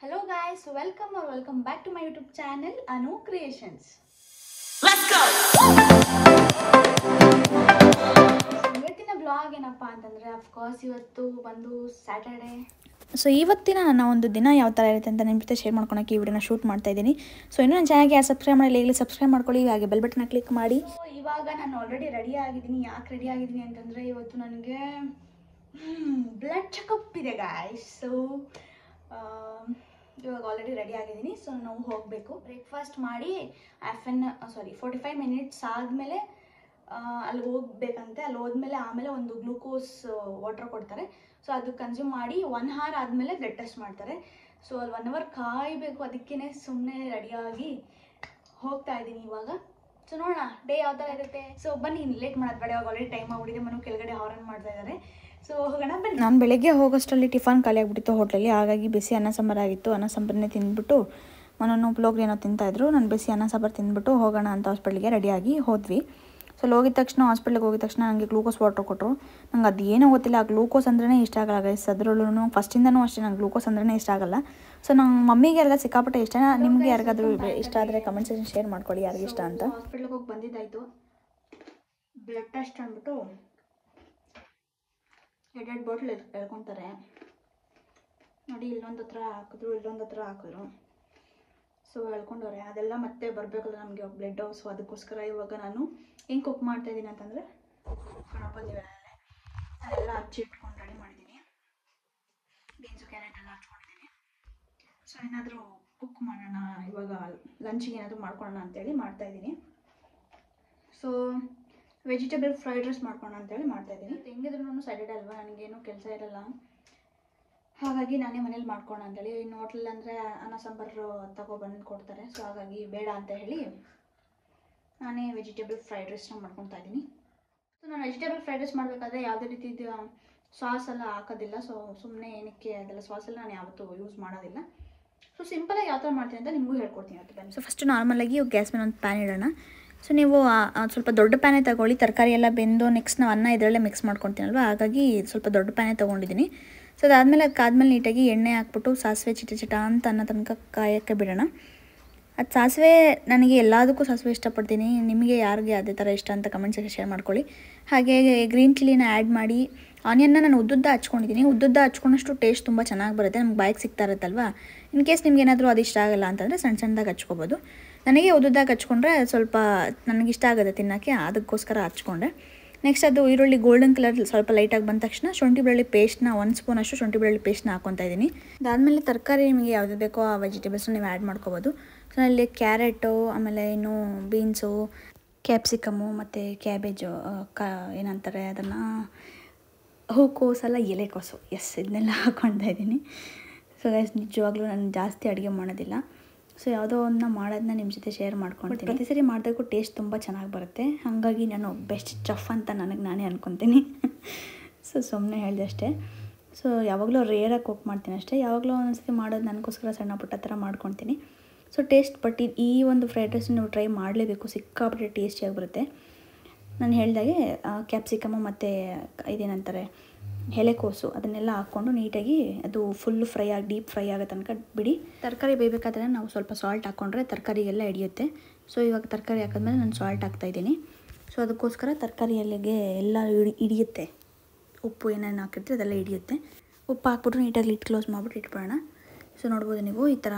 Hello guys, welcome back to my YouTube channel Anu Creations. Let's go. ಇವತ್ತಿನ blog ಏನಪ್ಪ ಅಂತಂದ್ರೆ of course ಇವತ್ತು ಬಂದು ಸ್ಯಾಟರ್ಡೆ. ಸೊ ಇವತ್ತಿನ ನನ್ನ ಒಂದು ದಿನ ಯಾವ ಥರ ಇರುತ್ತೆ ಅಂತ ನಿಮ್ಮ ಜೊತೆ ಶೇರ್ ಮಾಡ್ಕೊಳಕ್ಕೆ ಈ ವಿಡಿಯೋನ ಶೂಟ್ ಮಾಡ್ತಾ ಇದ್ದೀನಿ. ಸೊ ಇನ್ನೂ ನನ್ನ ಚಾನಲ್ಗೆ ಸಬ್ಸ್ಕ್ರೈಬ್ ಮಾಡಿ, ಈಗಲೇ ಸಬ್ಸ್ಕ್ರೈಬ್ ಮಾಡ್ಕೊಳ್ಳಿ, ಹಾಗೆ ಬೆಲ್ ಬಟನ್ನ ಕ್ಲಿಕ್ ಮಾಡಿ. ಇವಾಗ ನಾನು ಆಲ್ರೆಡಿ ರೆಡಿ ಆಗಿದ್ದೀನಿ. ಯಾಕೆ ರೆಡಿ ಆಗಿದ್ದೀನಿ ಅಂತಂದರೆ ಇವತ್ತು ನನಗೆ ಬ್ಲಡ್ ಚೆಕಪ್ ಇದೆ ಗಾಯ್ಸ್. ಸೊ ಇವಾಗ ಆಲ್ರೆಡಿ ರೆಡಿ ಆಗಿದ್ದೀನಿ. ಸೊ ನಾವು ಹೋಗಬೇಕು, ಬ್ರೇಕ್ಫಾಸ್ಟ್ ಮಾಡಿ 45 ಮಿನಿಟ್ಸ್ ಆದಮೇಲೆ ಅಲ್ಲಿ ಹೋಗ್ಬೇಕಂತೆ. ಅಲ್ಲಿ ಹೋದ್ಮೇಲೆ ಆಮೇಲೆ ಒಂದು ಗ್ಲೂಕೋಸ್ ವಾಟರ್ ಕೊಡ್ತಾರೆ. ಸೊ ಅದು ಕನ್ಸ್ಯೂಮ್ ಮಾಡಿ 1 hour ಆದಮೇಲೆ ಬ್ಲಡ್ ಟೆಸ್ಟ್ ಮಾಡ್ತಾರೆ. ಸೊ ಅಲ್ಲಿ 1 hour ಕಾಯಬೇಕು. ಅದಕ್ಕೇ ಸುಮ್ಮನೆ ರೆಡಿಯಾಗಿ ಹೋಗ್ತಾ ಇದ್ದೀನಿ ಇವಾಗ. ಸೊ ನೋಡೋಣ ಡೇ ಯಾವ ಥರ ಇರುತ್ತೆ. ಸೊ ಬನ್ನಿ, ಲೇಟ್ ಮಾಡೋದು ಬೇಡ. ಇವಾಗ ಆಲ್ರೆಡಿ ಟೈಮ್ ಆಗ್ಬಿಟ್ಟಿದೆ. ಮನೆ ಕೆಳಗಡೆ ಹಾರನ್ ಮಾಡ್ತಾ ಇದ್ದಾರೆ. ಸೊ ಹೋಗೋಣ ಬನ್ನಿ. ನಾನು ಬೆಳಗ್ಗೆ ಹೋಗೋಷ್ಟರಲ್ಲಿ ಟಿಫನ್ ಖಾಲಿ ಆಗಿಬಿಟ್ಟಿತ್ತು ಹೋಟ್ಲಲ್ಲಿ. ಹಾಗಾಗಿ ಬಿಸಿ ಅನ್ನ ಸಾಂಬಾರು ಆಗಿತ್ತು. ಅನ್ನ ಸಾಂಬಾರನ್ನೇ ತಿಂದ್ಬಿಟ್ಟು ಮನನ್ನು ಪುಳೋಗ್ರಿ ಏನೋ ತಿಂತಾಯಿದ್ರು. ನಾನು ಬಿಸಿ ಅನ್ನ ಸಾಂಬಾರು ತಿಂದ್ಬಿಟ್ಟು ಹೋಗೋಣ ಅಂತ ಹಾಸ್ಪಿಟ್ಲಿಗೆ ರೆಡಿಯಾಗಿ ಹೋದ್ವಿ. ಸೊ ಅಲ್ಲಿ ಹೋಗಿದ ತಕ್ಷಣ, ಹಾಸ್ಪಿಟ್ಲಿಗೆ ಹೋಗಿದ ತಕ್ಷಣ ನನಗೆ ಗ್ಲೂಕೋಸ್ ವಾಟರ್ ಕೊಟ್ಟರು. ನಂಗೆ ಅದು ಏನೋ ಗೊತ್ತಿಲ್ಲ, ಆ ಗ್ಲೂಕೋಸ್ ಅಂದ್ರೇ ಇಷ್ಟ ಆಗಲ್ಲ ಗೈಸ್. ಅದರಲ್ಲೂ ಫಸ್ಟಿಂದನೂ ಅಷ್ಟೇ ನಂಗೆ ಗ್ಲೂಕೋಸ್ ಅಂದ್ರೇ ಇಷ್ಟ ಆಗಲ್ಲ. ಸೊ ನಮ್ಮ ಮಮ್ಮಿಗೆ ಎಲ್ಲ ಸಿಕ್ಕಾಪಟ್ಟೆ ಇಷ್ಟ. ನಿಮಗೆ ಯಾರಿಗಾದ್ರೂ ಇಷ್ಟ ಆದರೆ ಕಮೆಂಟ್ ಸೆಕ್ಷನ್ ಶೇರ್ ಮಾಡ್ಕೊಳ್ಳಿ ಯಾರಿಗೆ ಇಷ್ಟ ಅಂತ. ಹಾಸ್ಪಿಟ್ಲಿಗೆ ಹೋಗಿ ಬಂದಿದ್ದಾಯಿತು. ಬ್ಲಡ್ ಟೆಸ್ಟ್ ಅಂದ್ಬಿಟ್ಟು 2 ಬಾಟ್ಲ್ ಎಳ್ಕೊತಾರೆ ನೋಡಿ. ಇಲ್ಲೊಂದು ಹತ್ರ ಹಾಕಿದ್ರು, ಇಲ್ಲೊಂದು ಹತ್ರ ಹಾಕಿದ್ರು. ಸೊ ಹೇಳ್ಕೊಂಡವ್ರೆ ಅದೆಲ್ಲ ಮತ್ತೆ ಬರಬೇಕಲ್ಲ ನಮಗೆ ಬ್ಲಡ್. ಸೊ ಅದಕ್ಕೋಸ್ಕರ ಇವಾಗ ನಾನು ಹೆಂಗೆ ಕುಕ್ ಮಾಡ್ತಾಯಿದ್ದೀನಿ ಅಂತಂದರೆ, ಗಣಪತಿ ಬೇಳೆ ಅದೆಲ್ಲ ಹಚ್ಚಿ ಇಟ್ಕೊಂಡು ರೆಡಿ ಮಾಡಿದ್ದೀನಿ. ಬೀನ್ಸು ಕ್ಯಾರೆಟ್ ಎಲ್ಲ ಹಚ್ಕೊಂಡಿದ್ದೀನಿ. ಸೊ ಏನಾದರೂ ಕುಕ್ ಮಾಡೋಣ ಇವಾಗ, ಲಂಚಿಗೆ ಏನಾದರೂ ಮಾಡ್ಕೊಳ್ಳೋಣ ಅಂತೇಳಿ ಮಾಡ್ತಾಯಿದ್ದೀನಿ. ಸೊ ವೆಜಿಟೇಬಲ್ ಫ್ರೈಡ್ ರೈಸ್ ಮಾಡ್ಕೊಳ್ಳೋಣ ಅಂತೇಳಿ ಮಾಡ್ತಾಯಿದ್ದೀನಿ. ಹೆಂಗಿದ್ರು ಸ್ಯಾಟರ್ಡೇ ಅಲ್ವಾ, ನನಗೇನು ಕೆಲಸ ಇರಲ್ಲ. ಹಾಗಾಗಿ ನಾನೇ ಮನೇಲಿ ಮಾಡ್ಕೊಳ್ಳೋಣ ಅಂತೇಳಿ. ಇನ್ನು ಹೋಟ್ಲಲ್ಲಿ ಅಂದರೆ ಅನ್ನ ಸಾಂಬಾರು ತಗೊಬಂದು ಕೊಡ್ತಾರೆ. ಸೊ ಹಾಗಾಗಿ ಬೇಡ ಅಂತ ಹೇಳಿ ನಾನೇ ವೆಜಿಟೇಬಲ್ ಫ್ರೈಡ್ ರೈಸ್ನ ಮಾಡ್ಕೊತಾ ಇದ್ದೀನಿ. ಸೊ ನಾನು ವೆಜಿಟೇಬಲ್ ಫ್ರೈಡ್ ರೈಸ್ ಮಾಡಬೇಕಾದ್ರೆ ಯಾವುದೇ ರೀತಿಯ ಸಾಸ್ ಎಲ್ಲ ಹಾಕೋದಿಲ್ಲ. ಸೊ ಸುಮ್ಮನೆ ಏನಕ್ಕೆ ಅದೆಲ್ಲ ಸಾಸ್ ಎಲ್ಲ ನಾನು ಯಾವತ್ತೂ ಯೂಸ್ ಮಾಡೋದಿಲ್ಲ. ಸೊ ಸಿಂಪಲಾಗಿ ಯಾವ ಥರ ಮಾಡ್ತೀನಿ ಅಂತ ನಿಮಗೂ ಹೇಳ್ಕೊಡ್ತೀನಿ ಇವತ್ತು ಬನ್ನಿ. ಸೊ ಫಸ್ಟು ನಾರ್ಮಲಾಗಿ ಗ್ಯಾಸ್ ಮೇಲೆ ಒಂದು ಪ್ಯಾನ್ ಇಡೋಣ. ಸೊ ನೀವು ಸ್ವಲ್ಪ ದೊಡ್ಡ ಪ್ಯಾನೇ ತಗೊಳ್ಳಿ. ತರಕಾರಿ ಎಲ್ಲ ಬೆಂದು ನೆಕ್ಸ್ಟ್ ನಾವು ಅನ್ನ ಇದರಲ್ಲೇ ಮಿಕ್ಸ್ ಮಾಡ್ಕೊತೀನಲ್ವ, ಹಾಗಾಗಿ ಸ್ವಲ್ಪ ದೊಡ್ಡ ಪ್ಯಾನೇ ತೊಗೊಂಡಿದ್ದೀನಿ. ಸೊ ಅದಕ್ಕಾದ್ಮೇಲೆ ನೀಟಾಗಿ ಎಣ್ಣೆ ಹಾಕ್ಬಿಟ್ಟು ಸಾಸಿವೆ ಚಿಟ ಅಂತ ಅನ್ನೋ ತನಕ ಕಾಯೋಕ್ಕೆ ಬಿಡೋಣ. ಅದು ಸಾಸಿವೆ ನನಗೆ ಎಲ್ಲದಕ್ಕೂ ಸಾಸಿವೆ ಇಷ್ಟಪಡ್ತೀನಿ. ನಿಮಗೆ ಯಾರಿಗೆ ಅದೇ ಥರ ಇಷ್ಟ ಅಂತ ಕಮೆಂಟ್ ಸೆಕ್ಷನ್ ಶೇರ್ ಮಾಡ್ಕೊಳ್ಳಿ. ಹಾಗೆ ಗ್ರೀನ್ ಚಿಲ್ಲಿನ ಆ್ಯಡ್ ಮಾಡಿ, ಆನಿಯನ್ನ ನಾನು ಉದ್ದುದ್ದ ಹಚ್ಕೊಂಡಿದ್ದೀನಿ. ಉದ್ದುದ್ದ ಹಚ್ಕೊಂಡಷ್ಟು ಟೇಸ್ಟ್ ತುಂಬ ಚೆನ್ನಾಗಿ ಬರುತ್ತೆ, ನಮ್ಗೆ ಬಾಯಿಗೆ ಸಿಗ್ತಾ ಇರುತ್ತಲ್ವ. ಇನ್ ಕೇಸ್ ನಿಮ್ಗೆ ಏನಾದರೂ ಅದು ಇಷ್ಟ ಆಗಲ್ಲ ಅಂತಂದರೆ ಸಣ್ಣದಾಗಿ ಹಚ್ಕೊಬೋದು. ನನಗೆ ಉದ್ದುದ್ದಾಗಿ ಹಚ್ಕೊಂಡ್ರೆ ಸ್ವಲ್ಪ ನನಗಿಷ್ಟ ಆಗುತ್ತೆ ತಿನ್ನೋಕ್ಕೆ, ಅದಕ್ಕೋಸ್ಕರ ಹಚ್ಕೊಂಡೆ. ನೆಕ್ಸ್ಟ್ ಅದು ಈರುಳ್ಳಿ ಗೋಲ್ಡನ್ ಕಲರ್ ಸ್ವಲ್ಪ ಲೈಟಾಗಿ ಬಂದ ತಕ್ಷಣ ಶುಂಠಿ ಬೆಳ್ಳುಳ್ಳಿ ಪೇಸ್ಟ್ನ 1 ಸ್ಪೂನಷ್ಟು ಶುಂಠಿ ಬೆಳ್ಳುಳ್ಳಿ ಪೇಸ್ಟ್ನ ಹಾಕ್ಕೊತಾ ಇದ್ದೀನಿ. ಅದಾದಮೇಲೆ ತರಕಾರಿ ನಿಮಗೆ ಯಾವುದು ಬೇಕೋ ಆ ವೆಜಿಟೇಬಲ್ಸ್ನ ನೀವು ಆ್ಯಡ್ ಮಾಡ್ಕೋಬೋದು. ಸೊ ಅಲ್ಲಿ ಕ್ಯಾರೆಟು, ಆಮೇಲೆ ಇನ್ನು ಬೀನ್ಸು, ಕ್ಯಾಪ್ಸಿಕಮ್ಮು ಮತ್ತು ಕ್ಯಾಬೇಜು, ಏನಂತಾರೆ ಅದನ್ನು, ಹೂಕೋಸಲ್ಲ ಎಲೆಕೋಸು, ಇದನ್ನೆಲ್ಲ ಹಾಕ್ಕೊಳ್ತಾ ಇದ್ದೀನಿ. ಸೊ ಗೈಸ್ ನಿಜವಾಗ್ಲೂ ನಾನು ಜಾಸ್ತಿ ಅಡುಗೆ ಮಾಡೋದಿಲ್ಲ. ಸೊ ಯಾವುದೋ ಒಂದು ಮಾಡೋದನ್ನ ನಿಮ್ಮ ಜೊತೆ ಶೇರ್ ಮಾಡ್ಕೊಳ್ತೀನಿ. ಪ್ರತಿ ಸರಿ ಮಾಡಿದಾಗೂ ಟೇಸ್ಟ್ ತುಂಬ ಚೆನ್ನಾಗಿ ಬರುತ್ತೆ. ಹಾಗಾಗಿ ನಾನು ಬೆಸ್ಟ್ ಚಫ್ ಅಂತ ನಾನೇ ಅಂದ್ಕೊತೀನಿ. ಸೊ ಸುಮ್ಮನೆ ಹೇಳಿದೆ ಅಷ್ಟೇ. ಸೊ ಯಾವಾಗಲೂ ರೇರಾಗಿ ಕುಕ್ ಮಾಡ್ತೀನಿ ಅಷ್ಟೇ. ಯಾವಾಗಲೂ ಒಂದೊಂದ್ಸತಿ ಮಾಡೋದು ನನಗೋಸ್ಕರ ಸಣ್ಣ ಪುಟ್ಟ ಥರ ಮಾಡ್ಕೊತೀನಿ. ಸೊ ಟೇಸ್ಟ್ ಬಟ್ ಈ ಒಂದು ಫ್ರೈಡ್ ರೈಸ್ ನೀವು ಟ್ರೈ ಮಾಡಲೇಬೇಕು, ಸಿಕ್ಕಾಪಟ್ಟೆ ಟೇಸ್ಟಿಯಾಗಿ ಬರುತ್ತೆ. ನಾನು ಹೇಳಿದಾಗೆ ಕ್ಯಾಪ್ಸಿಕಮ್ಮು ಮತ್ತು ಇದೇನಂತಾರೆ ಎಲೆಕೋಸು ಅದನ್ನೆಲ್ಲ ಹಾಕ್ಕೊಂಡು ನೀಟಾಗಿ ಅದು ಫುಲ್ಲು ಡೀಪ್ ಫ್ರೈ ಆಗೋ ತನಕ ಬಿಡಿ. ತರಕಾರಿ ಬೇಯಬೇಕಾದ್ರೆ ನಾವು ಸ್ವಲ್ಪ ಸಾಲ್ಟ್ ಹಾಕ್ಕೊಂಡ್ರೆ ತರಕಾರಿಗೆಲ್ಲ ಹಿಡಿಯುತ್ತೆ. ಸೊ ಇವಾಗ ತರಕಾರಿ ಹಾಕಿದ್ಮೇಲೆ ನಾನು ಸಾಲ್ಟ್ ಹಾಕ್ತಾಯಿದ್ದೀನಿ. ಸೊ ಅದಕ್ಕೋಸ್ಕರ ತರಕಾರಿಯಲ್ಲಿಗೆ ಎಲ್ಲ ಹಿಡಿಯುತ್ತೆ. ಉಪ್ಪು ಏನೇನು ಹಾಕಿರ್ತೀವಿ ಅದೆಲ್ಲ ಹಿಡಿಯುತ್ತೆ. ಉಪ್ಪು ಹಾಕ್ಬಿಟ್ಟು ನೀಟಾಗಿ ಲಿಡ್ ಕ್ಲೋಸ್ ಮಾಡಿಬಿಟ್ಟು ಇಟ್ಬಿಡೋಣ. ಸೊ ನೋಡ್ಬೋದು ನೀವು ಈ ಥರ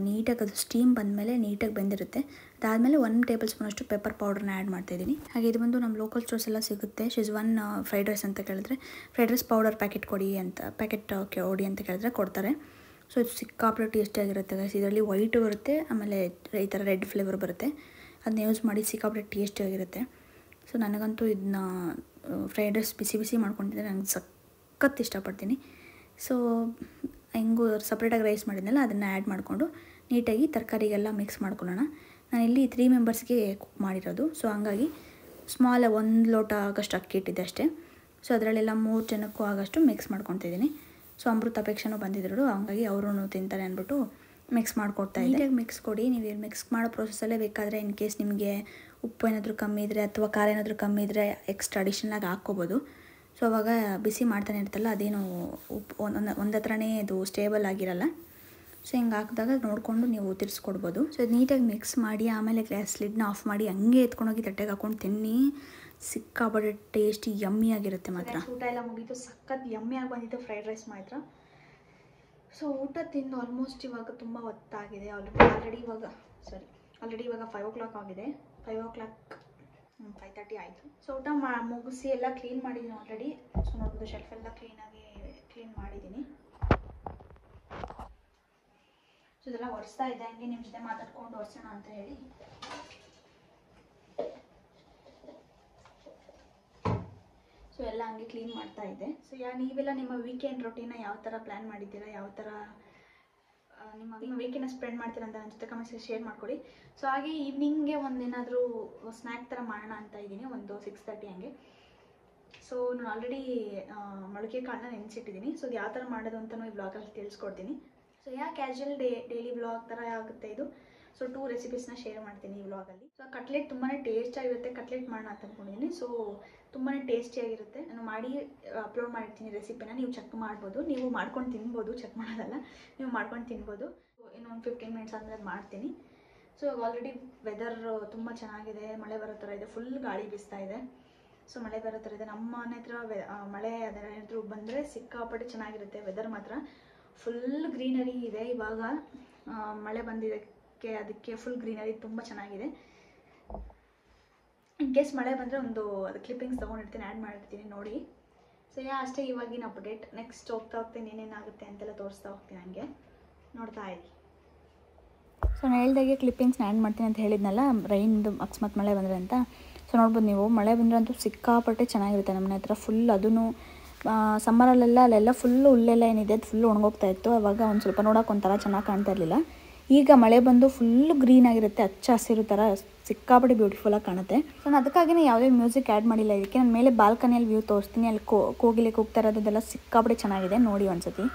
ನೀಟಾಗಿ ಅದು ಸ್ಟೀಮ್ ಬಂದಮೇಲೆ ನೀಟಾಗಿ ಬೆಂದಿರುತ್ತೆ. ಅದಾದಮೇಲೆ 1 ಟೇಬಲ್ ಸ್ಪೂನಷ್ಟು ಪೆಪ್ಪರ್ ಪೌಡ್ರನ್ನ ಆ್ಯಡ್ ಮಾಡ್ತಾಯಿದ್ದೀನಿ. ಹಾಗೆ ಇದು ಬಂದು ನಮ್ಮ ಲೋಕಲ್ ಸ್ಟೋರ್ಸ್ ಎಲ್ಲ ಸಿಗುತ್ತೆ. ಶೆಜ್ವಾನ್ ಫ್ರೈಡ್ ರೈಸ್ ಅಂತ ಕೇಳಿದ್ರೆ ಫ್ರೈಡ್ ರೈಸ್ ಪೌಡರ್ ಪ್ಯಾಕೆಟ್ ಕೊಡಿ ಅಂತ ಕೇಳಿದ್ರೆ ಕೊಡ್ತಾರೆ. ಸೊ ಇದು ಸಿಕ್ಕಾಪಟ್ಟೆ ಟೇಸ್ಟಿಯಾಗಿರುತ್ತೆ ಗೈಸ್. ಇದರಲ್ಲಿ ವೈಟು ಬರುತ್ತೆ, ಆಮೇಲೆ ಈ ಥರ ರೆಡ್ ಫ್ಲೇವರ್ ಬರುತ್ತೆ. ಅದನ್ನ ಯೂಸ್ ಮಾಡಿ ಸಿಕ್ಕಾಪಟ್ಟೆ ಟೇಸ್ಟಿಯಾಗಿರುತ್ತೆ. ಸೊ ನನಗಂತೂ ಇದನ್ನ ಫ್ರೈಡ್ ರೈಸ್ ಬಿಸಿ ಮಾಡ್ಕೊಂಡಿದ್ದರೆ ನನಗೆ ಸಖತ್ ಇಷ್ಟಪಡ್ತೀನಿ. ಸೊ ಹೆಂಗೂ ಸಪ್ರೇಟಾಗಿ ರೈಸ್ ಮಾಡಿದ್ನಲ್ಲ ಅದನ್ನು ಆ್ಯಡ್ ಮಾಡಿಕೊಂಡು ನೀಟಾಗಿ ತರಕಾರಿಗೆಲ್ಲ ಮಿಕ್ಸ್ ಮಾಡ್ಕೊಳ್ಳೋಣ. ನಾನಿಲ್ಲಿ 3 ಮೆಂಬರ್ಸ್ಗೆ ಕುಕ್ ಮಾಡಿರೋದು. ಸೊ ಹಂಗಾಗಿ ಸ್ಮಾಲ್ 1 ಲೋಟ ಆಗೋಷ್ಟು ಅಕ್ಕಿ ಇಟ್ಟಿದ್ದೆ ಅಷ್ಟೇ. ಸೊ ಅದರಲ್ಲೆಲ್ಲ 3 ಜನಕ್ಕೂ ಆಗೋಷ್ಟು ಮಿಕ್ಸ್ ಮಾಡ್ಕೊತಿದ್ದೀನಿ. ಸೊ ಅಮೃತ ಅಪೇಕ್ಷೆನೂ ಬಂದಿದ್ರು, ಹಂಗಾಗಿ ಅವರು ತಿಂತಾರೆ ಅಂದ್ಬಿಟ್ಟು ಮಿಕ್ಸ್ ಮಾಡ್ಕೊಡ್ತಾ ಇದ್ದೆ. ನೀಟಾಗಿ ಮಿಕ್ಸ್ ಕೊಡಿ. ನೀವು ಮಿಕ್ಸ್ ಮಾಡೋ ಪ್ರೊಸೆಸಲ್ಲೇ ಬೇಕಾದರೆ ಇನ್ ಕೇಸ್ ನಿಮಗೆ ಉಪ್ಪು ಏನಾದರೂ ಕಮ್ಮಿ ಇದ್ದರೆ ಅಥವಾ ಖಾರ ಏನಾದರೂ ಕಮ್ಮಿ ಇದ್ದರೆ ಎಕ್ಸ್ಟ್ರಾ ಅಡಿಷನಲಾಗಿ ಹಾಕ್ಕೋಬೋದು. ಸೊ ಅವಾಗ ಬಿಸಿ ಮಾಡ್ತಾನೆ ಇರ್ತಲ್ಲ, ಅದೇನು ಉಪ್ಪು ಒಂದು ಹತ್ರನೇ ಇದು ಸ್ಟೇಬಲ್ ಆಗಿರಲ್ಲ. ಸೊ ಹಿಂಗೆ ಹಾಕಿದಾಗ ನೋಡಿಕೊಂಡು ನೀವು ತಿರ್ಸ್ಕೊಡ್ಬೋದು. ಸೊ ಇದು ನೀಟಾಗಿ ಮಿಕ್ಸ್ ಮಾಡಿ ಆಮೇಲೆ ಗ್ಯಾಸ್ ಲಿಡ್ನ ಆಫ್ ಮಾಡಿ ಹಂಗೆ ಎತ್ಕೊಂಡೋಗಿ ತಟ್ಟೆಗೆ ಹಾಕೊಂಡು ತಿನ್ನಿ. ಸಿಕ್ಕಾಪಟ್ಟೆ ಟೇಸ್ಟಿ ಯಮ್ಮಿ ಆಗಿರುತ್ತೆ ಮಾತ್ರ. ಊಟ ಎಲ್ಲ ಮುಗೀತು, ಸಖತ್ ಯಮ್ಮಿ ಆಗಿ ಬಂದಿತ್ತು ಫ್ರೈಡ್ ರೈಸ್ ಮಾತ್ರ. ಸೊ ಊಟ ತಿಂದು ಆಲ್ಮೋಸ್ಟ್ ಇವಾಗ ತುಂಬ ಹೊತ್ತಾಗಿದೆ. ಆಲ್ರೆಡಿ ಇವಾಗ 5 o'clock ಆಗಿದೆ. 5:30 ಆಯಿತು. ಸೊ ಊಟ ಮುಗಿಸಿ ಎಲ್ಲ ಕ್ಲೀನ್ ಮಾಡಿದ್ದೀನಿ ಆಲ್ರೆಡಿ. ಸೊ ನೋಡ್ಬೋದು ಶೆಲ್ಫ್ ಎಲ್ಲ ಕ್ಲೀನಾಗಿ ಕ್ಲೀನ್ ಮಾಡಿದ್ದೀನಿ. ಸೊ ಇದೆಲ್ಲ ಒರೆಸ್ತಾ ಇದ್ದೆ, ಹಂಗೆ ನಿಮ್ಮ ಜೊತೆ ಮಾತಾಡ್ಕೊಂಡು ಒರೆಸೋಣ ಅಂತ ಹೇಳಿ. ಸೊ ಎಲ್ಲ ಹಂಗೆ ಕ್ಲೀನ್ ಮಾಡ್ತಾ ಇದ್ದೆ. ಸೊ ನೀವೆಲ್ಲ ನಿಮ್ಮ ವೀಕೆಂಡ್ ರೊಟೀನ ಯಾವ ಥರ ಪ್ಲ್ಯಾನ್ ಮಾಡಿದ್ದೀರಾ, ಯಾವ ಥರ ನಿಮ್ಮ ವೀಕೆಂಡ್ನ ಸ್ಪೆಂಡ್ ಮಾಡ್ತೀರಾ ಅಂತ ನನ್ನ ಜೊತೆ ಕಮೆಂಟ್ಸ್ ಶೇರ್ ಮಾಡ್ಕೊಡಿ. ಸೊ ಹಾಗೆ ಈವ್ನಿಂಗ್ಗೆ ಒಂದೇನಾದರೂ ಸ್ನ್ಯಾಕ್ ಥರ ಮಾಡೋಣ ಅಂತ ಇದ್ದೀನಿ, ಒಂದು 6:30 ಹಂಗೆ. ಸೊ ನಾನು ಆಲ್ರೆಡಿ ಮೊಳಕೆ ಕಾಳನ್ನ ನೆನೆಸಿಟ್ಟಿದ್ದೀನಿ. ಸೊ ಅದು ಯಾವ ಥರ ಮಾಡೋದು ಅಂತಲೂ ಈ ವ್ಲಾಗಲ್ಲಿ ತಿಳಿಸ್ಕೊಡ್ತೀನಿ. ಸೊ ಕ್ಯಾಶುವಲ್ ಡೈಲಿ ವ್ಲಾಗ್ ಥರ ಆಗುತ್ತೆ ಇದು. ಸೊ 2 ರೆಸಿಪೀಸ್ನ ಶೇರ್ ಮಾಡ್ತೀನಿ ಈ ವ್ಲಾಗಲ್ಲಿ. ಸೊ ಕಟ್ಲೆಟ್ ತುಂಬಾ ಟೇಸ್ಟಿಯಾಗಿರುತ್ತೆ, ಕಟ್ಲೆಟ್ ಮಾಡೋಣ ಅಂತ ಅಂದ್ಕೊಂಡಿದ್ದೀನಿ. ಸೊ ತುಂಬಾ ಟೇಸ್ಟಿಯಾಗಿರುತ್ತೆ. ನಾನು ಮಾಡಿ ಅಪ್ಲೋಡ್ ಮಾಡಿರ್ತೀನಿ ರೆಸಿಪಿನ, ನೀವು ಚೆಕ್ ಮಾಡ್ಬೋದು. ನೀವು ಮಾಡ್ಕೊಂಡು ತಿನ್ಬೋದು, ಚೆಕ್ ಮಾಡೋದಲ್ಲ, ನೀವು ಮಾಡ್ಕೊಂಡು ತಿನ್ಬೋದು. ಇನ್ನೊಂದು 15 ಮಿನಿಟ್ಸ್ ಆದಮೇಲೆ ಮಾಡ್ತೀನಿ. ಸೊ ಆಲ್ರೆಡಿ ವೆದರ್ ತುಂಬ ಚೆನ್ನಾಗಿದೆ, ಮಳೆ ಬರೋ ಥರ ಇದೆ, ಫುಲ್ ಗಾಳಿ ಬೀಸ್ತಾ ಇದೆ. ಸೊ ಮಳೆ ಬರೋ ಥರ ಇದೆ. ನಮ್ಮ ಮನೆ ಹತ್ರ ಮಳೆ ಅದೇನಾದರೂ ಬಂದರೆ ಸಿಕ್ಕಾಪಟ್ಟೆ ಚೆನ್ನಾಗಿರುತ್ತೆ ವೆದರ್ ಮಾತ್ರ. ಫುಲ್ ಗ್ರೀನರಿ ಇದೆ ಇವಾಗ, ಮಳೆ ಬಂದಿದ್ದಕ್ಕೆ ಅದಕ್ಕೆ ಫುಲ್ ಗ್ರೀನರಿ ತುಂಬ ಚೆನ್ನಾಗಿದೆ. ಇನ್ ಕೇಸ್ ಮಳೆ ಬಂದರೆ ಅದು ಕ್ಲಿಪ್ಪಿಂಗ್ಸ್ ತೊಗೊಂಡಿರ್ತೀನಿ, ಆ್ಯಡ್ ಮಾಡಿರ್ತೀನಿ ನೋಡಿ. ಸೊ ಅಷ್ಟೇ ಇವಾಗಿನ ಅಪ್ಡೇಟ್. ನೆಕ್ಸ್ಟ್ ಹೋಗ್ತಾ ಏನೇನಾಗುತ್ತೆ ಅಂತೆಲ್ಲ ತೋರಿಸ್ತಾ ಹೋಗ್ತೀನಿ, ಹಂಗೆ ನೋಡ್ತಾ ಇರಿ. ಸೊ ನಾನು ಹೇಳ್ದಾಗೆ ಕ್ಲಿಪ್ಪಿಂಗ್ಸ್ನ ಆ್ಯಡ್ ಮಾಡ್ತೀನಿ ಅಂತ ಹೇಳಿದ್ನಲ್ಲ, ರೈನ್ದು ಅಕಸ್ಮಾತ್ ಮಳೆ ಬಂದರೆ ಅಂತ. ಸೊ ನೋಡ್ಬೋದು ನೀವು, ಮಳೆ ಬಂದ್ರಂತೂ ಸಿಕ್ಕಾಪಟ್ಟೆ ಚೆನ್ನಾಗಿರುತ್ತೆ ನಮ್ಮ ಮನೆ ಹತ್ರ. ಫುಲ್ ಅದೂ ಸಮ್ಮರಲ್ಲೆಲ್ಲ ಅಲ್ಲೆಲ್ಲ ಫುಲ್ಲು ಹುಲ್ಲೆಲ್ಲ ಏನಿದೆ ಅದು ಫುಲ್ಲು ಒಣಗೋಗ್ತಾ ಇತ್ತು. ಅವಾಗ ಒಂದು ಸ್ವಲ್ಪ ನೋಡೋಕೆ ಒಂಥರ ಚೆನ್ನಾಗಿ ಕಾಣ್ತಾ ಇರಲಿಲ್ಲ. ಈಗ ಮಳೆ ಬಂದು ಫುಲ್ಲು ಗ್ರೀನ್ ಆಗಿರುತ್ತೆ, ಹಚ್ಚ ಹಸಿರು ಥರ ಸಿಕ್ಕಾಪಟ್ಟೆ ಬ್ಯೂಟಿಫುಲ್ಲಾಗಿ ಕಾಣುತ್ತೆ. ಸೊ ನಾನು ಅದಕ್ಕಾಗಿಯೇ ಯಾವುದೇ ಮ್ಯೂಸಿಕ್ ಆ್ಯಡ್ ಮಾಡಿಲ್ಲ ಇದಕ್ಕೆ. ನಾನು ಮೇಲೆ ಬಾಲ್ಕನಿಯಲ್ಲಿ ವ್ಯೂ ತೋರಿಸ್ತೀನಿ, ಅಲ್ಲಿ ಕೋಗಿಲೆ ಕೂಗ್ತಾ ಇರೋದೆಲ್ಲ ಸಿಕ್ಕಾಪಟ್ಟೆ ಚೆನ್ನಾಗಿದೆ, ನೋಡಿ ಒಂದ್ಸತಿ.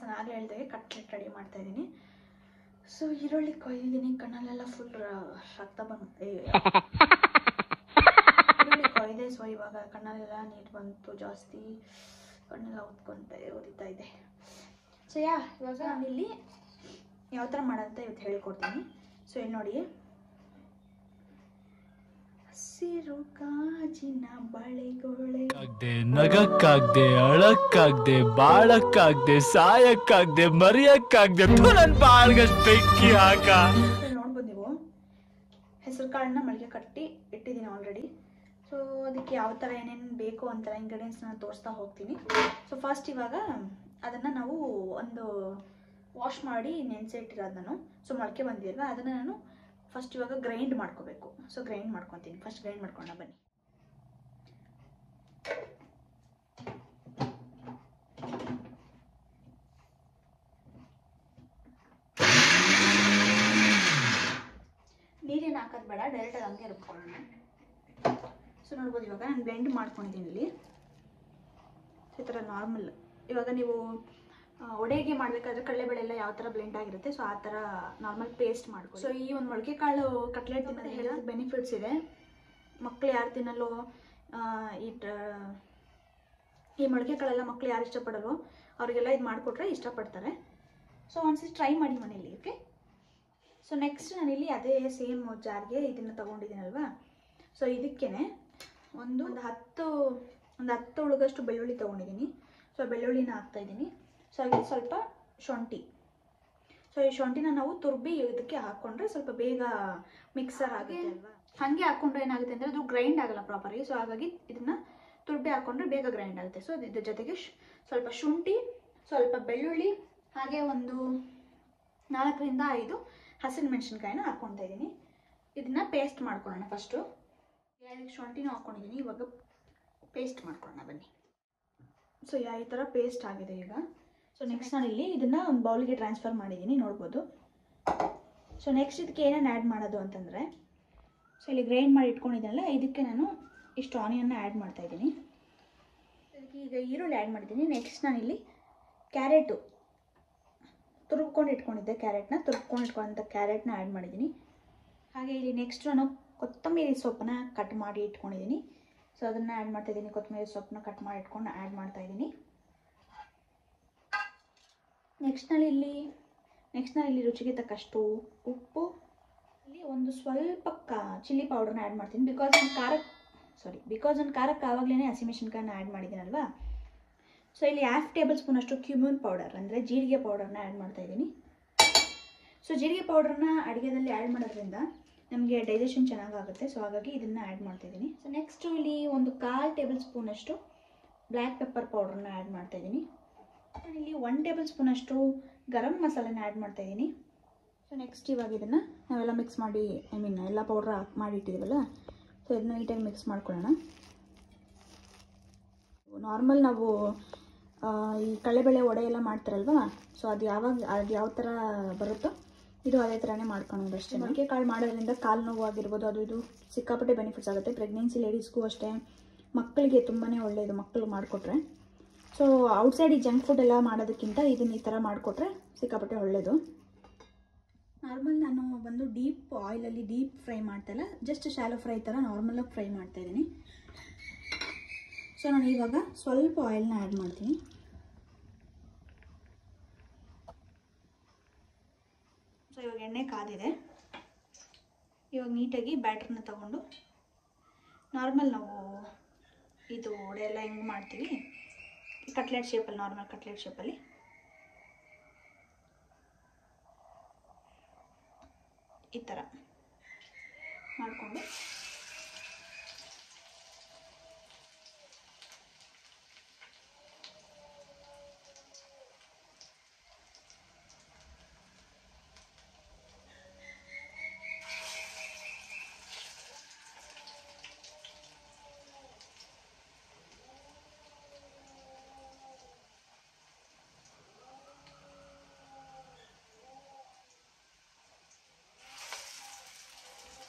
ನಾನು ಆಗಲೇ ಹೇಳಿದಾಗೆ ಕಟ್ಲೆಟ್ ರೆಡಿ ಮಾಡ್ತಾ ಇದ್ದೀನಿ. ಸೊ ಈರುಳ್ಳಿ ಕೊಯ್ದಿದ್ದೀನಿ, ಕಣ್ಣಲ್ಲೆಲ್ಲ ಫುಲ್ ರಕ್ತ ಬಂದು ಈರುಳ್ಳಿ ಕೊಯ್ದೆ. ಸೊ ಇವಾಗ ಕಣ್ಣಲ್ಲೆಲ್ಲ ನೀರು ಬಂತು ಜಾಸ್ತಿ, ಕಣ್ಣೆಲ್ಲ ಉರಿತಾ ಇದೆ. ಸೊ ಇವಾಗ ನಾನಿಲ್ಲಿ ಯಾವ ಥರ ಮಾಡೋದಂತ ಇವತ್ತು ಹೇಳ್ಕೊಡ್ತೀನಿ. ಸೊ ಇಲ್ಲಿ ನೋಡಿ, ಹಸಿರು ಗಾಜಿನ ಬಳೆಗೊಳೆ, ನಗಕ್ಕಾಗ್ದೆ, ಅಳಕ್ಕಾಗ್ದೆ, ಬಾಳಕ್ಕಾಗ್ದೆ, ಸಾಯಕ್ಕಾಗ್ದೆ, ಮರಿಯಕ್ಕಾಗ್ದೆ, ನನ್ ಬಾಳ್ಗಷ್ಟು ಬೆಂಕಿ ಹಾಕ. ನೋಡ್ಬೋದು ನೀವು, ಹೆಸರು ಕಾಳನ್ನ ಮೊಳಕೆ ಕಟ್ಟಿ ಇಟ್ಟಿದ್ದೀನಿ ಆಲ್ರೆಡಿ. ಸೊ ಅದಕ್ಕೆ ಯಾವ ಥರ ಏನೇನು ಬೇಕು ಅಂತ ಇಂಗ್ರೀಡಿಯೆಂಟ್ಸ್ ನಾನು ತೋರಿಸ್ತಾ ಹೋಗ್ತೀನಿ. ಸೊ ಫಸ್ಟ್ ಇವಾಗ ಅದನ್ನು ನಾವು ಒಂದು ವಾಶ್ ಮಾಡಿ ನೆನೆಸಿ ಇಟ್ಟಿರೋದು ನಾನು. ಸೊ ಮೊಳಕೆ ಬಂದಿಲ್ವಾ, ಅದನ್ನು ನಾನು ಫಸ್ಟ್ ಇವಾಗ ಗ್ರೈಂಡ್ ಮಾಡ್ಕೋಬೇಕು. ಸೊ ಗ್ರೈಂಡ್ ಮಾಡ್ಕೊತೀನಿ, ಫಸ್ಟ್ ಗ್ರೈಂಡ್ ಮಾಡ್ಕೊಂಡ ಬನ್ನಿ. ನೀರೇನು ಹಾಕೋದು ಬೇಡ, ಡೈರೆಕ್ಟಾಗಿ ಹಂಗೆ ರುಬ್ಕೊಳ್ಳೋಣ. ಸೊ ನೋಡ್ಬೋದು ಇವಾಗ ನಾನು ಬ್ಲೆಂಡ್ ಮಾಡ್ಕೊಂಡಿದ್ದೀನಿ ಇಲ್ಲಿ ಈ ಥರ ನಾರ್ಮಲ್. ಇವಾಗ ನೀವು ಒಡೆಗೆ ಮಾಡಬೇಕಾದ್ರೆ ಕಡಲೆಬೇಳೆ ಎಲ್ಲ ಯಾವ ಥರ ಬ್ಲೆಂಡ್ ಆಗಿರುತ್ತೆ, ಸೊ ಆ ಥರ ನಾರ್ಮಲ್ ಪೇಸ್ಟ್ ಮಾಡ್ಕೊಳ್ಳಿ. ಸೊ ಈ ಒಂದು ಮೊಳಕೆ ಕಾಳು ಕಟ್ಲೆಟ್ ತಿನ್ನೋದು ಹೆಲ್ತ್ ಬೆನಿಫಿಟ್ಸ್ ಇದೆ. ಮಕ್ಕಳು ಯಾರು ತಿನ್ನಲ್ಲೋ, ಈ ಮೊಳಕೆ ಕಾಳೆಲ್ಲ ಮಕ್ಕಳು ಯಾರು ಇಷ್ಟಪಡಲ್ವೋ ಅವರಿಗೆಲ್ಲ ಇದು ಮಾಡಿಕೊಟ್ರೆ ಇಷ್ಟಪಡ್ತಾರೆ. ಸೊ ಒಂದ್ಸತಿ ಟ್ರೈ ಮಾಡಿ ಮನೇಲಿ. ಓಕೆ, ಸೊ ನೆಕ್ಸ್ಟ್ ನಾನಿಲ್ಲಿ ಅದೇ ಸೇಮ್ ಜಾರ್ಗೆ ಇದನ್ನು ತೊಗೊಂಡಿದ್ದೀನಲ್ವಾ, ಸೊ ಇದಕ್ಕೇ ಒಂದು 10 ಉಳುಗಷ್ಟು ಬೆಳ್ಳುಳ್ಳಿ ತೊಗೊಂಡಿದ್ದೀನಿ. ಸೊ ಬೆಳ್ಳುಳ್ಳಿನ ಹಾಕ್ತಾಯಿದ್ದೀನಿ. ಸೊ ಹಾಗೆ ಸ್ವಲ್ಪ ಶುಂಠಿ. ಸೊ ಈ ಶುಂಠಿನ ನಾವು ತುರ್ಬಿ ಇದಕ್ಕೆ ಹಾಕ್ಕೊಂಡ್ರೆ ಸ್ವಲ್ಪ ಬೇಗ ಮಿಕ್ಸರ್ ಆಗುತ್ತೆ ಅಲ್ವಾ. ಹಾಗೆ ಹಾಕ್ಕೊಂಡ್ರೆ ಏನಾಗುತ್ತೆ ಅಂದರೆ ಅದು ಗ್ರೈಂಡ್ ಆಗಲ್ಲ ಪ್ರಾಪರಾಗಿ. ಸೊ ಹಾಗಾಗಿ ಇದನ್ನು ತುರ್ಬಿ ಹಾಕ್ಕೊಂಡ್ರೆ ಬೇಗ ಗ್ರೈಂಡ್ ಆಗುತ್ತೆ. ಸೊ ಇದ್ರ ಜೊತೆಗೆ ಸ್ವಲ್ಪ ಶುಂಠಿ, ಸ್ವಲ್ಪ ಬೆಳ್ಳುಳ್ಳಿ, ಹಾಗೆ ಒಂದು 4ರಿಂದ 5 ಹಸಿರು ಮೆಣಸಿನ್ಕಾಯಿನ ಹಾಕ್ಕೊತಾ ಇದ್ದೀನಿ. ಇದನ್ನು ಪೇಸ್ಟ್ ಮಾಡ್ಕೊಳ್ಳೋಣ. ಫಸ್ಟು ಶುಂಠಿನೂ ಹಾಕ್ಕೊಂಡಿದ್ದೀನಿ, ಇವಾಗ ಪೇಸ್ಟ್ ಮಾಡ್ಕೊಳ್ಳೋಣ ಬನ್ನಿ. ಸೊ ಈ ಥರ ಪೇಸ್ಟ್ ಆಗಿದೆ ಈಗ. ಸೊ ನೆಕ್ಸ್ಟ್ ನಾನಿಲ್ಲಿ ಇದನ್ನು ಒಂದು ಬೌಲ್ಗೆ ಟ್ರಾನ್ಸ್ಫರ್ ಮಾಡಿದ್ದೀನಿ, ನೋಡ್ಬೋದು. ಸೊ ನೆಕ್ಸ್ಟ್ ಇದಕ್ಕೆ ಏನೇನು ಆ್ಯಡ್ ಮಾಡೋದು ಅಂತಂದರೆ, ಸೊ ಇಲ್ಲಿ ಗ್ರೈಂಡ್ ಮಾಡಿ ಇಟ್ಕೊಂಡಿದ್ದೀನಲ್ಲ, ಇದಕ್ಕೆ ನಾನು ಇಷ್ಟು ಆನಿಯನ್ನ ಆ್ಯಡ್ ಮಾಡ್ತಾಯಿದ್ದೀನಿ. ಇದಕ್ಕೆ ಈಗ ಈರುಳ್ಳಿ ಆ್ಯಡ್ ಮಾಡಿದ್ದೀನಿ. ನೆಕ್ಸ್ಟ್ ನಾನಿಲ್ಲಿ ಕ್ಯಾರೆಟು ತುರ್ಕೊಂಡು ಇಟ್ಕೊಂಡಿದ್ದೆ, ತುರ್ಕೊಂಡು ಕ್ಯಾರೆಟ್ನ ಆ್ಯಡ್ ಮಾಡಿದ್ದೀನಿ. ಹಾಗೆ ಇಲ್ಲಿ ನೆಕ್ಸ್ಟ್ ನಾನು ಕೊತ್ತಂಬರಿ ಸೊಪ್ಪನ್ನ ಕಟ್ ಮಾಡಿ ಇಟ್ಕೊಂಡಿದ್ದೀನಿ. ಸೊ ಅದನ್ನು ಆ್ಯಡ್ ಮಾಡ್ತಾಯಿದ್ದೀನಿ. ಕೊತ್ತಂಬರಿ ಸೊಪ್ಪನ್ನ ಕಟ್ ಮಾಡಿ ಇಟ್ಕೊಂಡು ಆ್ಯಡ್ ಮಾಡ್ತಾಯಿದ್ದೀನಿ. ನೆಕ್ಸ್ಟ್ ನಾನಿಲ್ಲಿ ರುಚಿಗೆ ತಕ್ಕಷ್ಟು ಉಪ್ಪು, ಇಲ್ಲಿ ಒಂದು ಸ್ವಲ್ಪ ಚಿಲ್ಲಿ ಪೌಡರ್ನ ಆ್ಯಡ್ ಮಾಡ್ತೀನಿ. ಬಿಕಾಸ್ ನಾನು ಖಾರಕ್ಕೆ ಆವಾಗಲೇ ಹಸಿಮೆಣಸಿನ್ಕಾಯನ್ನ ಆ್ಯಡ್ ಮಾಡಿದ್ದೀನಲ್ವಾ. ಸೊ ಇಲ್ಲಿ 1/2 ಟೇಬಲ್ ಸ್ಪೂನ್ ಅಷ್ಟು ಕ್ಯೂಮಿನ್ ಪೌಡರ್ ಅಂದರೆ ಜೀರಿಗೆ ಪೌಡರ್ನ ಆ್ಯಡ್ ಮಾಡ್ತಾಯಿದ್ದೀನಿ. ಸೊ ಜೀರಿಗೆ ಪೌಡರ್ನ ಅಡುಗೆದಲ್ಲಿ ಆ್ಯಡ್ ಮಾಡೋದ್ರಿಂದ ನಮಗೆ ಡೈಜೆಷನ್ ಚೆನ್ನಾಗಾಗುತ್ತೆ. ಸೊ ಹಾಗಾಗಿ ಇದನ್ನು ಆ್ಯಡ್ ಮಾಡ್ತಾಯಿದ್ದೀನಿ. ಸೊ ನೆಕ್ಸ್ಟು ಇಲ್ಲಿ ಒಂದು 1/4 ಟೇಬಲ್ ಸ್ಪೂನಷ್ಟು ಬ್ಲ್ಯಾಕ್ ಪೆಪ್ಪರ್ ಪೌಡರ್ನ ಆ್ಯಡ್ ಮಾಡ್ತಾಯಿದ್ದೀನಿ. ಇಲ್ಲಿ 1 ಟೇಬಲ್ ಸ್ಪೂನ್ ಅಷ್ಟು ಗರಂ ಮಸಾಲೆನ ಆ್ಯಡ್ ಮಾಡ್ತಾಯಿದ್ದೀನಿ. ಸೊ ನೆಕ್ಸ್ಟ್ ಇವಾಗ ಇದನ್ನು ನಾವೆಲ್ಲ ಮಿಕ್ಸ್ ಮಾಡಿ ಎಲ್ಲ ಪೌಡ್ರ್ ಮಾಡಿ ಇಟ್ಟಿದ್ದೀವಲ್ಲ, ಸೊ ಇದನ್ನ ನೀಟಾಗಿ ಮಿಕ್ಸ್ ಮಾಡ್ಕೊಳ್ಳೋಣ. ನಾರ್ಮಲ್ ನಾವು ಈ ಕಡಲೆಬೇಳೆ ವಡೆ ಎಲ್ಲ ಮಾಡ್ತಾರಲ್ವ, ಸೊ ಅದು ಯಾವ ಥರ ಬರುತ್ತೋ ಇದು ಅದೇ ಥರನೇ ಮಾಡ್ಕೊಳ್ಳೋದು ಅಷ್ಟೇ. ಮೊಳಕೆ ಕಾಳು ಮಾಡೋದ್ರಿಂದ ಕಾಲು ನೋವು ಆಗಿರ್ಬೋದು, ಅದು ಇದು ಸಿಕ್ಕಾಪಟ್ಟೆ ಬೆನಿಫಿಟ್ಸ್ ಆಗುತ್ತೆ. ಪ್ರೆಗ್ನೆನ್ಸಿ ಲೇಡೀಸ್ಗೂ ಅಷ್ಟೇ, ಮಕ್ಕಳಿಗೆ ತುಂಬಾ ಒಳ್ಳೆಯದು ಮಕ್ಕಳು ಮಾಡಿಕೊಟ್ರೆ. ಸೊ ಔಟ್ಸೈಡ್ ಈ ಜಂಕ್ ಫುಡ್ ಎಲ್ಲ ಮಾಡೋದಕ್ಕಿಂತ ಇದನ್ನು ಈ ಥರ ಮಾಡಿಕೊಟ್ರೆ ಸಿಕ್ಕಾಪಟ್ಟೆ ಒಳ್ಳೆಯದು. ನಾರ್ಮಲ್ ನಾನು ಬಂದು ಡೀಪ್ ಆಯಿಲಲ್ಲಿ ಡೀಪ್ ಫ್ರೈ ಮಾಡ್ತಾಯಿಲ್ಲ, ಜಸ್ಟ್ ಶಾಲೋ ಫ್ರೈ ಥರ ನಾರ್ಮಲಾಗಿ ಫ್ರೈ ಮಾಡ್ತಾಯಿದ್ದೀನಿ. ಸೊ ನಾನು ಇವಾಗ ಸ್ವಲ್ಪ ಆಯಿಲ್ನ ಆ್ಯಡ್ ಮಾಡ್ತೀನಿ. ಸೊ ಇವಾಗ ಎಣ್ಣೆ ಕಾದಿದೆ. ಇವಾಗ ನೀಟಾಗಿ ಬ್ಯಾಟ್ರನ್ನ ತಗೊಂಡು ನಾರ್ಮಲ್ ನಾವು ಇದು ವಡೆ ಎಲ್ಲ ಹೆಂಗೆ ಮಾಡ್ತೀವಿ ಕಟ್ಲೆಟ್ ಶೇಪಲ್ಲಿ, ನಾರ್ಮಲ್ ಕಟ್ಲೆಟ್ ಶೇಪಲ್ಲಿ ಈ ಥರ ಮಾಡಿಕೊಂಡು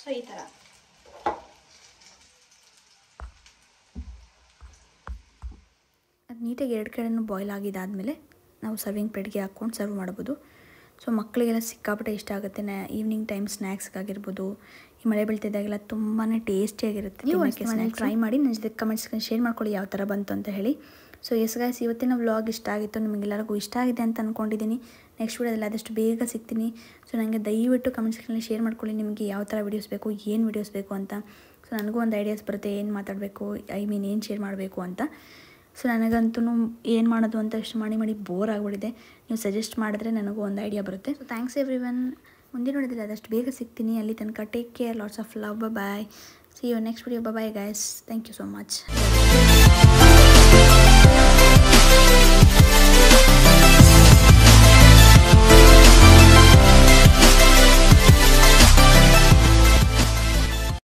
ಸೊ ಈ ಥರ ಅದು ನೀಟಾಗಿ 2 ಕಡೆನೂ ಬಾಯ್ಲ್ ಆಗಿದ್ದಾದಮೇಲೆ ನಾವು ಸರ್ವಿಂಗ್ ಪ್ಲೇಟ್ಗೆ ಹಾಕ್ಕೊಂಡು ಸರ್ವ್ ಮಾಡ್ಬೋದು. ಸೊ ಮಕ್ಕಳಿಗೆಲ್ಲ ಸಿಕ್ಕಾಪಟ್ಟೆ ಇಷ್ಟ ಆಗುತ್ತೆ. ಈವ್ನಿಂಗ್ ಟೈಮ್ ಸ್ನ್ಯಾಕ್ಸ್ಗಾಗಿರ್ಬೋದು, ಈ ಮಳೆ ಬೀಳ್ತಿದ್ದಾಗೆಲ್ಲ ತುಂಬಾ ಟೇಸ್ಟಿಯಾಗಿರುತ್ತೆ. ನೀವು ಮನೇಲಿ ಟ್ರೈ ಮಾಡಿ ನನ್ನ ಜೊತೆ ಕಮೆಂಟ್ಸ್ ಶೇರ್ ಮಾಡ್ಕೊಳ್ಳಿ ಯಾವ ಥರ ಬಂತು ಅಂತ ಹೇಳಿ. ಸೊ ಎಸ್ ಗೈಸ್, ಇವತ್ತಿನ ವ್ಲಾಗ್ ಇಷ್ಟ ಆಗಿತ್ತು, ನಿಮಗೆಲ್ಲರಿಗೂ ಇಷ್ಟ ಆಗಿದೆ ಅಂತ ಅಂದ್ಕೊಂಡಿದ್ದೀನಿ. ನೆಕ್ಸ್ಟ್ ವೀಡಿಯೋದಲ್ಲಿ ಆದಷ್ಟು ಬೇಗ ಸಿಗ್ತೀನಿ. ಸೊ ನನಗೆ ದಯವಿಟ್ಟು ಕಮೆಂಟ್ ಸೆಕ್ಷನಲ್ಲಿ ಶೇರ್ ಮಾಡ್ಕೊಳ್ಳಿ ನಿಮಗೆ ಯಾವ ಥರ ವೀಡಿಯೋಸ್ ಬೇಕು, ಏನು ವೀಡಿಯೋಸ್ ಬೇಕು ಅಂತ. ಸೊ ನನಗೂ ಒಂದು ಐಡಿಯಾಸ್ ಬರುತ್ತೆ, ಏನು ಮಾತಾಡಬೇಕು, ಏನು ಶೇರ್ ಮಾಡಬೇಕು ಅಂತ. ಸೊ ನನಗಂತೂ ಏನು ಮಾಡೋದು ಅಂತ ಇಷ್ಟು ಮಾಡಿ ಬೋರ್ ಆಗಿಬಿಟ್ಟಿದೆ. ನೀವು ಸಜೆಸ್ಟ್ ಮಾಡಿದ್ರೆ ನನಗೂ ಒಂದು ಐಡಿಯಾ ಬರುತ್ತೆ. So thanks everyone. ಮುಂದಿನ ವಿಡಿಯೋದಲ್ಲಿ ಆದಷ್ಟು ಬೇಗ ಸಿಗ್ತೀನಿ. ಅಲ್ಲಿ ತನಕ take care, lots of love, bye. See you next video. Bye guys, thank you so much.